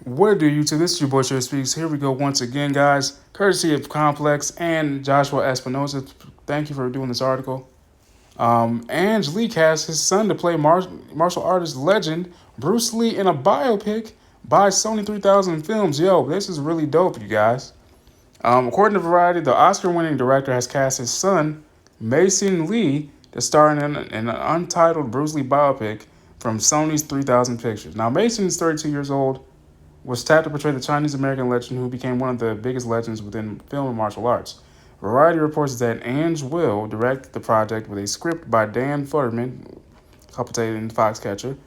What do you to this is your boy Sure Speaks. Here we go once again, guys. Courtesy of Complex and Joshua Espinosa. Thank you for doing this article. Ange Lee cast his son to play martial artist legend Bruce Lee in a biopic by Sony 3000 Films. Yo, this is really dope, you guys. According to Variety, the Oscar-winning director has cast his son, Mason Lee, to star in an untitled Bruce Lee biopic from Sony's 3000 Pictures. Now, Mason is 32 years old, was tapped to portray the Chinese-American legend who became one of the biggest legends within film and martial arts. Variety reports that Ange will direct the project with a script by Dan Futterman, Capitated in Foxcatcher.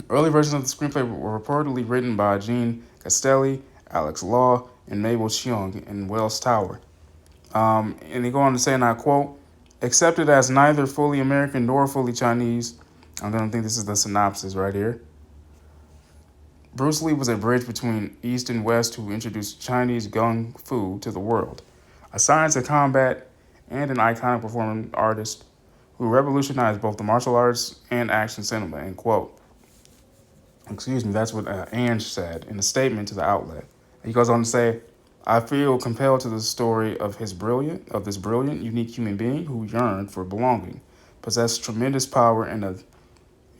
Early versions of the screenplay were reportedly written by Gene Castelli, Alex Law, and Mabel Cheung in Wells Tower. And they go on to say, and I quote, accepted as neither fully American nor fully Chinese. I don't think this is the synopsis right here. Bruce Lee was a bridge between East and West who introduced Chinese gung fu to the world, a science of combat and an iconic performing artist who revolutionized both the martial arts and action cinema, end quote. Excuse me, that's what Ange said in a statement to the outlet. He goes on to say, I feel compelled to the story of this brilliant, unique human being who yearned for belonging, possessed tremendous power in a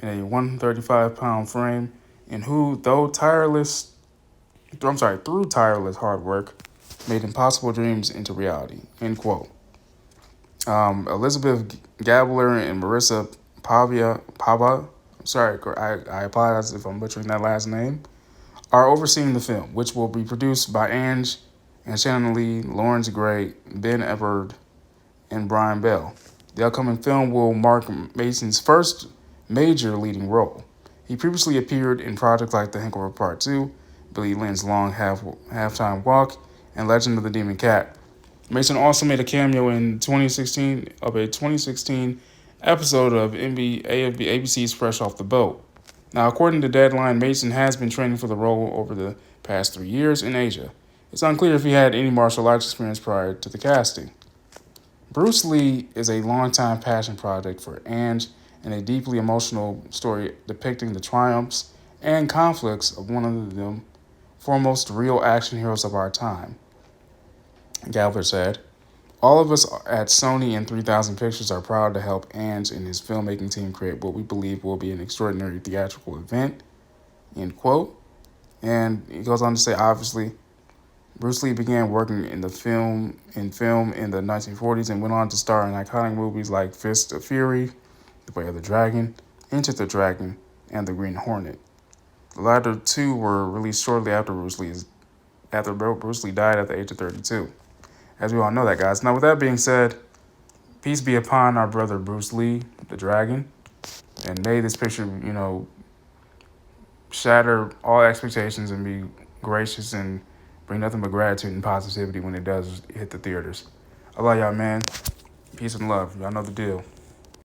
135-pound frame, and who, through tireless hard work, made impossible dreams into reality, end quote. Elizabeth Gabler and Marissa Pava, I apologize if I'm butchering that last name, are overseeing the film, which will be produced by Ange and Shannon Lee, Lawrence Gray, Ben Everard, and Brian Bell. The upcoming film will mark Mason's first major leading role. He previously appeared in projects like The Hangover Part 2, Billy Lynn's Long Halftime Walk, and Legend of the Demon Cat. Mason also made a cameo in 2016 episode of ABC's Fresh Off the Boat. Now, according to Deadline, Mason has been training for the role over the past 3 years in Asia. It's unclear if he had any martial arts experience prior to the casting. Bruce Lee is a longtime passion project for Ange and a deeply emotional story depicting the triumphs and conflicts of one of the foremost real action heroes of our time. Gabler said, all of us at Sony and 3000 Pictures are proud to help Ange and his filmmaking team create what we believe will be an extraordinary theatrical event, end quote. And he goes on to say, obviously, Bruce Lee began working in film in the 1940s and went on to star in iconic movies like Fist of Fury, The Way of the Dragon, Enter the Dragon, and The Green Hornet. The latter two were released shortly after Bruce Lee died at the age of 32. As we all know that, guys. Now, with that being said, peace be upon our brother Bruce Lee, the Dragon, and may this picture, shatter all expectations and be gracious and bring nothing but gratitude and positivity when it does hit the theaters. I love y'all, man. Peace and love. Y'all know the deal.